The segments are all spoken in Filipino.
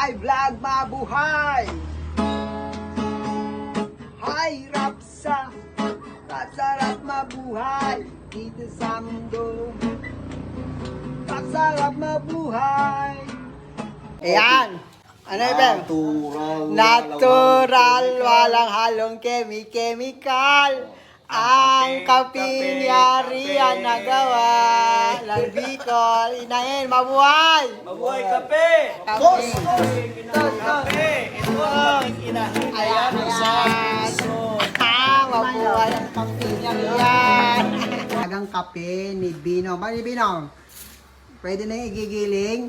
Hi vlog, mabuhay! Hi Rapsa, sarap mabuhay dito sa mundo. Sarap mabuhay. Ayan. Ano yun? Natural, walang halong chemical. Ang kapinyarihan na gawa ng Bicol. Inahin, mabuhay! Mabuhay kape! Kape! Kape! Ito ang inahin. Ayan, ayan. Mabuhay ang kapinyarihan. Agang kape ni Bino. Ni Bino, pwede na yung igigiling?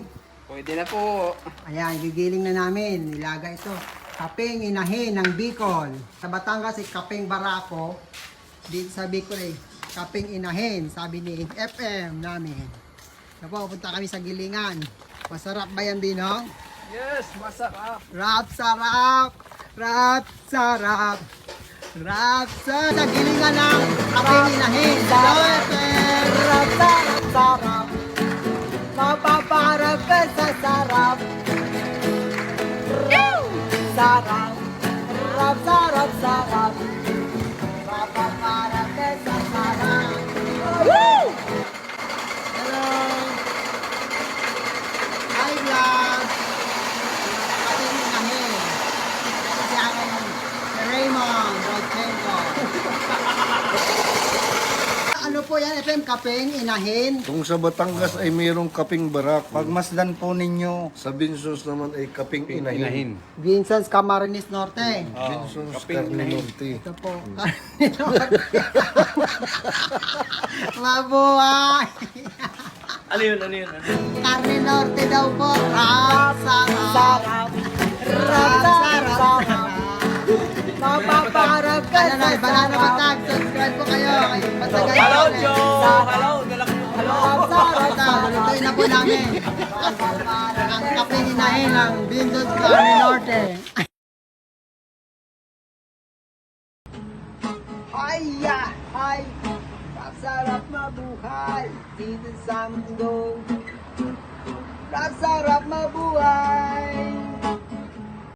Pwede na po. Ayan, gigiling na namin. Nilaga ito. Kapeng inahin ng Bicol. Sa Batangas, kapeng barako. Dito sa Bicol kapeng inahin. Sabi ni FM namin. Napo, punta kami sa gilingan. Masarap ba yan, Bino? Yes, masarap. Rap sarap! Rap sarap! Rap sarap! Sa gilingan ng kapeng inahin. Rap sarap! Sarap! Mapaparap ka sa sarap. Sarap. Sarap, sarap, sarap. Mapaparap ka sa sarap. Hello. Hi vlog. Kapatid mo kami. Ito si akin, si Raymond Rodchenko. Ano po yan, FM? Kapeng inahin? Kung sa Batangas ay mayroong kaping barak, Pagmasdan po ninyo. sa Binsos naman ay kaping inahin. Vincent's Camarines Norte. Binsos Carninorte. Ito po. Mabuhay! Ano yun? Carne Norte daw po. Rap, sarap. Rap, sarap. Mapaparap ka sa Banana Batag. Subscribe po kayo. Hello, Joe! Hello! Rap, sarap. Lulutuin na po namin. Ang kapininahin ng Vincent's Carne Norte. Hiya! Hi! Sarap mabuhay dito sa mundo. Sarap mabuhay